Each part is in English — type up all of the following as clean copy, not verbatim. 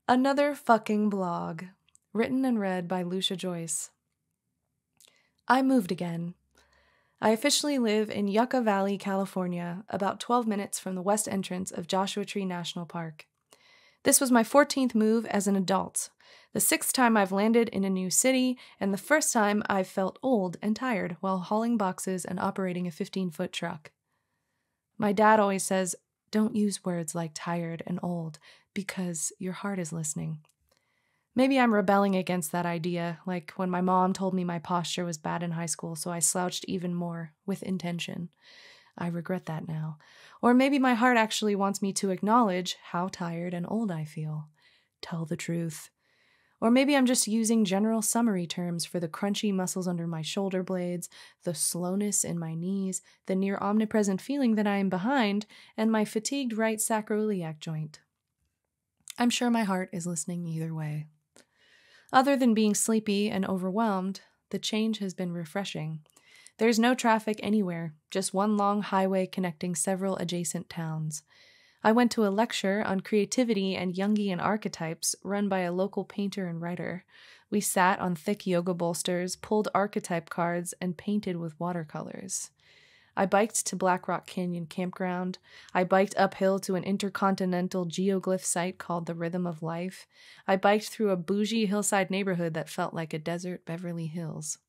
Another fucking blog. Written and read by Lucia Joyce. I moved again. I officially live in Yucca Valley, California, about 12 minutes from the west entrance of Joshua Tree National Park. This was my 14th move as an adult, the 6th time I've landed in a new city, and the first time I've felt old and tired while hauling boxes and operating a 15-foot truck. My dad always says, don't use words like tired and old, because your heart is listening. Maybe I'm rebelling against that idea, like when my mom told me my posture was bad in high school, so I slouched even more, with intention. I regret that now. Or maybe my heart actually wants me to acknowledge how tired and old I feel. Tell the truth. Or maybe I'm just using general summary terms for the crunchy muscles under my shoulder blades, the slowness in my knees, the near omnipresent feeling that I am behind, and my fatigued right sacroiliac joint. I'm sure my heart is listening either way. Other than being sleepy and overwhelmed, the change has been refreshing. There's no traffic anywhere, just one long highway connecting several adjacent towns. I went to a lecture on creativity and Jungian archetypes run by a local painter and writer. We sat on thick yoga bolsters, pulled archetype cards, and painted with watercolors. I biked to Black Rock Canyon Campground. I biked uphill to an intercontinental geoglyph site called the Rhythm of Life. I biked through a bougie hillside neighborhood that felt like a desert Beverly Hills.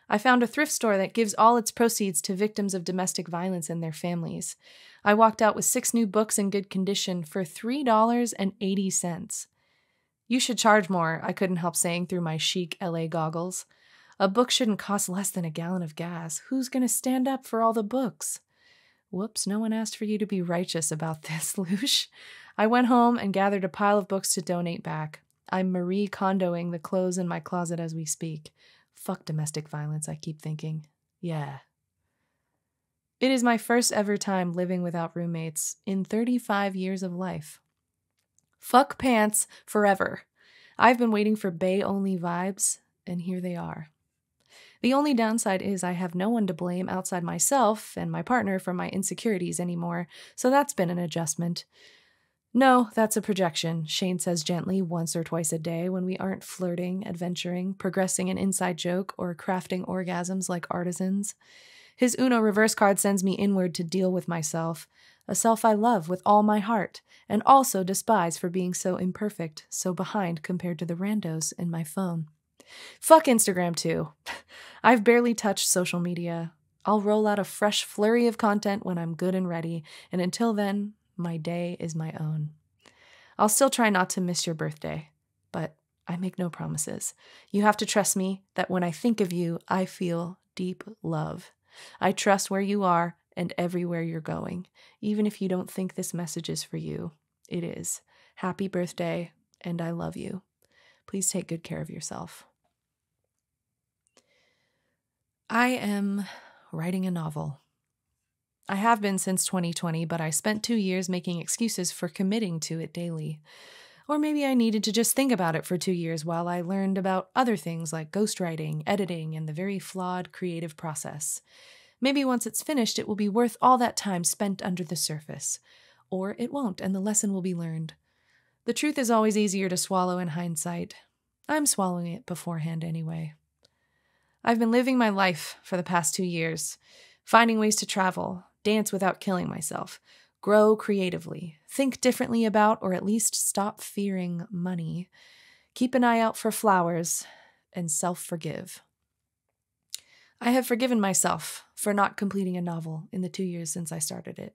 I found a thrift store that gives all its proceeds to victims of domestic violence and their families. I walked out with 6 new books in good condition for $3.80. You should charge more, I couldn't help saying through my chic LA goggles. A book shouldn't cost less than a gallon of gas. Who's going to stand up for all the books? Whoops, no one asked for you to be righteous about this, Lush. I went home and gathered a pile of books to donate back. I'm Marie Kondoing the clothes in my closet as we speak. Fuck domestic violence, I keep thinking. Yeah. It is my first ever time living without roommates in 35 years of life. Fuck pants forever. I've been waiting for bae-only vibes, and here they are. The only downside is I have no one to blame outside myself and my partner for my insecurities anymore, so that's been an adjustment. No, that's a projection, Shane says gently once or twice a day when we aren't flirting, adventuring, progressing an inside joke, or crafting orgasms like artisans. His Uno reverse card sends me inward to deal with myself, a self I love with all my heart, and also despise for being so imperfect, so behind compared to the randos in my phone. Fuck Instagram too. I've barely touched social media. I'll roll out a fresh flurry of content when I'm good and ready, and until then, my day is my own. I'll still try not to miss your birthday, but I make no promises. You have to trust me that when I think of you, I feel deep love. I trust where you are and everywhere you're going, even if you don't think this message is for you. It is. Happy birthday, and I love you. Please take good care of yourself. I am writing a novel. I have been since 2020, but I spent 2 years making excuses for committing to it daily. Or maybe I needed to just think about it for 2 years while I learned about other things like ghostwriting, editing, and the very flawed creative process. Maybe once it's finished, it will be worth all that time spent under the surface. Or it won't, and the lesson will be learned. The truth is always easier to swallow in hindsight. I'm swallowing it beforehand anyway. I've been living my life for the past 2 years, finding ways to travel, dance without killing myself, grow creatively, think differently about or at least stop fearing money, keep an eye out for flowers, and self-forgive. I have forgiven myself for not completing a novel in the 2 years since I started it.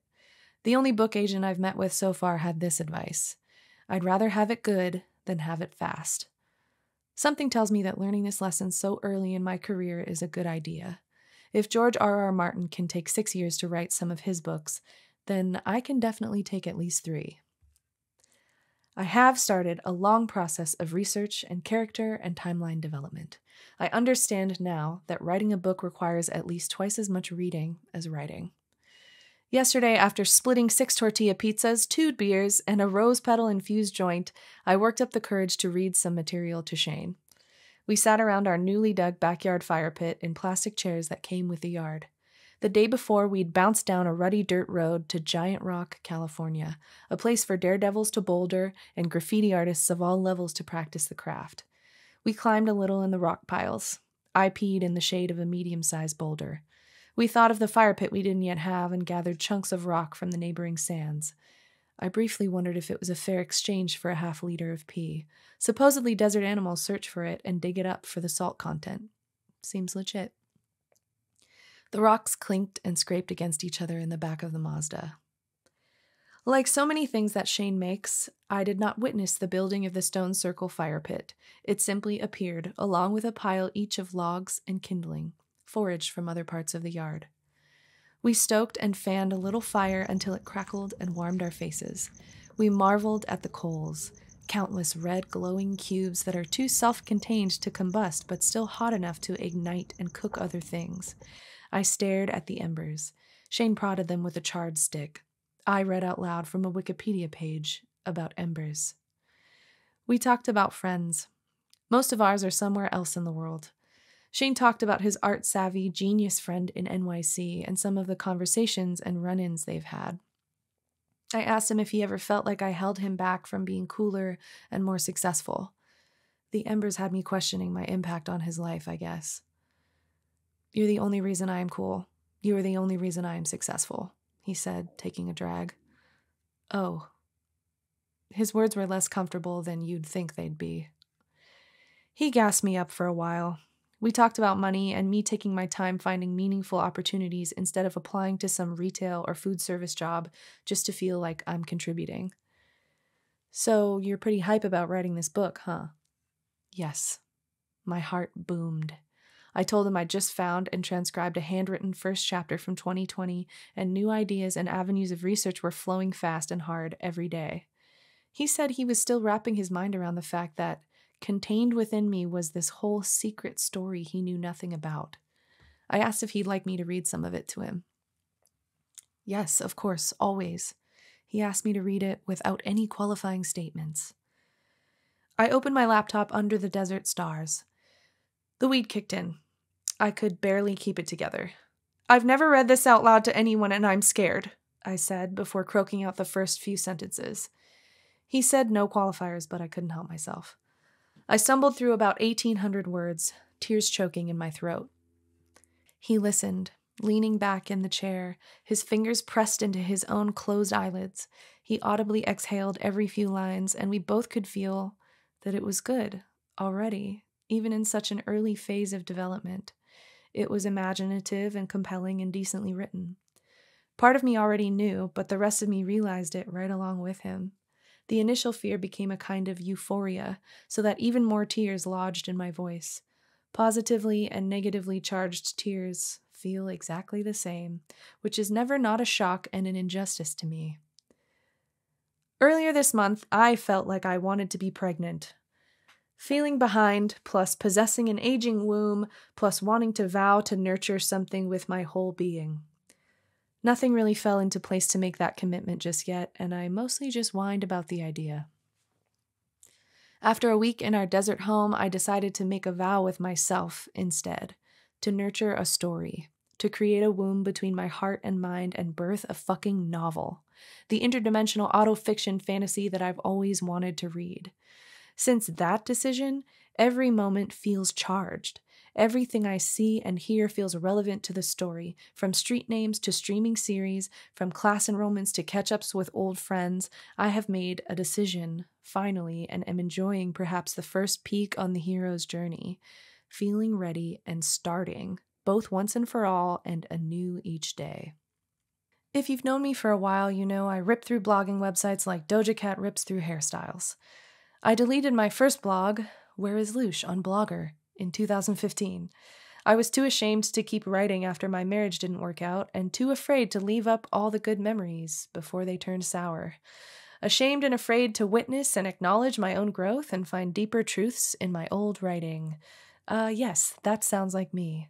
The only book agent I've met with so far had this advice: I'd rather have it good than have it fast. Something tells me that learning this lesson so early in my career is a good idea. If George R.R. Martin can take 6 years to write some of his books, then I can definitely take at least 3. I have started a long process of research and character and timeline development. I understand now that writing a book requires at least twice as much reading as writing. Yesterday, after splitting 6 tortilla pizzas, 2 beers, and a rose petal-infused joint, I worked up the courage to read some material to Shane. We sat around our newly dug backyard fire pit in plastic chairs that came with the yard. The day before, we'd bounced down a rutty dirt road to Giant Rock, California, a place for daredevils to boulder and graffiti artists of all levels to practice the craft. We climbed a little in the rock piles. I peed in the shade of a medium-sized boulder. We thought of the fire pit we didn't yet have and gathered chunks of rock from the neighboring sands. I briefly wondered if it was a fair exchange for a half-liter of pee. Supposedly desert animals search for it and dig it up for the salt content. Seems legit. The rocks clinked and scraped against each other in the back of the Mazda. Like so many things that Shane makes, I did not witness the building of the stone circle fire pit. It simply appeared, along with a pile each of logs and kindling, foraged from other parts of the yard. We stoked and fanned a little fire until it crackled and warmed our faces. We marveled at the coals, countless red glowing cubes that are too self-contained to combust but still hot enough to ignite and cook other things. I stared at the embers. Shane prodded them with a charred stick. I read out loud from a Wikipedia page about embers. We talked about friends. Most of ours are somewhere else in the world. Shane talked about his art-savvy, genius friend in NYC and some of the conversations and run-ins they've had. I asked him if he ever felt like I held him back from being cooler and more successful. The embers had me questioning my impact on his life, I guess. "You're the only reason I am cool. You are the only reason I am successful," he said, taking a drag. Oh. His words were less comfortable than you'd think they'd be. He gassed me up for a while. We talked about money and me taking my time finding meaningful opportunities instead of applying to some retail or food service job just to feel like I'm contributing. "So you're pretty hype about writing this book, huh?" Yes. My heart boomed. I told him I'd just found and transcribed a handwritten first chapter from 2020, and new ideas and avenues of research were flowing fast and hard every day. He said he was still wrapping his mind around the fact that contained within me was this whole secret story he knew nothing about. I asked if he'd like me to read some of it to him. Yes, of course, always. He asked me to read it without any qualifying statements. I opened my laptop under the desert stars. The weed kicked in. I could barely keep it together. "I've never read this out loud to anyone and I'm scared," I said before croaking out the first few sentences. He said no qualifiers, but I couldn't help myself. I stumbled through about 1,800 words, tears choking in my throat. He listened, leaning back in the chair, his fingers pressed into his own closed eyelids. He audibly exhaled every few lines, and we both could feel that it was good, already, even in such an early phase of development. It was imaginative and compelling and decently written. Part of me already knew, but the rest of me realized it right along with him. The initial fear became a kind of euphoria, so that even more tears lodged in my voice. Positively and negatively charged tears feel exactly the same, which is never not a shock and an injustice to me. Earlier this month, I felt like I wanted to be pregnant. Feeling behind, plus possessing an aging womb, plus wanting to vow to nurture something with my whole being. Nothing really fell into place to make that commitment just yet, and I mostly just whined about the idea. After a week in our desert home, I decided to make a vow with myself instead, to nurture a story, to create a womb between my heart and mind and birth a fucking novel, the interdimensional auto-fiction fantasy that I've always wanted to read. Since that decision, every moment feels charged. Everything I see and hear feels relevant to the story, from street names to streaming series, from class enrollments to catch-ups with old friends. I have made a decision, finally, and am enjoying perhaps the first peak on the hero's journey, feeling ready and starting, both once and for all and anew each day. If you've known me for a while, you know I rip through blogging websites like Doja Cat rips through hairstyles. I deleted my first blog, Where is Lush, on Blogger, in 2015. I was too ashamed to keep writing after my marriage didn't work out, and too afraid to leave up all the good memories before they turned sour. Ashamed and afraid to witness and acknowledge my own growth and find deeper truths in my old writing. Yes, that sounds like me.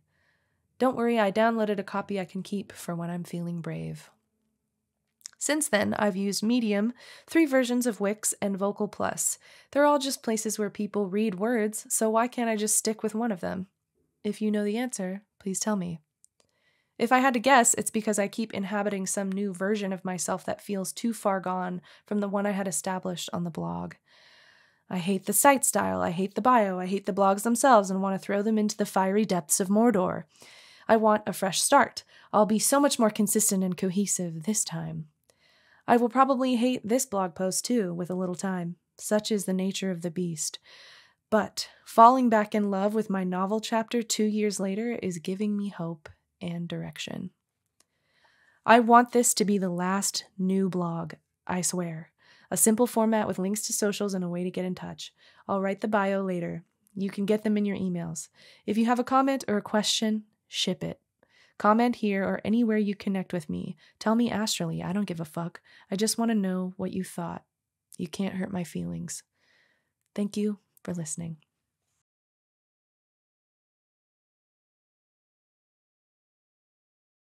Don't worry, I downloaded a copy I can keep for when I'm feeling brave. Since then, I've used Medium, 3 versions of Wix, and Vocal Plus. They're all just places where people read words, so why can't I just stick with one of them? If you know the answer, please tell me. If I had to guess, it's because I keep inhabiting some new version of myself that feels too far gone from the one I had established on the blog. I hate the site style, I hate the bio, I hate the blogs themselves and want to throw them into the fiery depths of Mordor. I want a fresh start. I'll be so much more consistent and cohesive this time. I will probably hate this blog post too, with a little time. Such is the nature of the beast. But falling back in love with my novel chapter 2 years later is giving me hope and direction. I want this to be the last new blog, I swear. A simple format with links to socials and a way to get in touch. I'll write the bio later. You can get them in your emails. If you have a comment or a question, ship it. Comment here or anywhere you connect with me. Tell me astrally. I don't give a fuck. I just want to know what you thought. You can't hurt my feelings. Thank you for listening.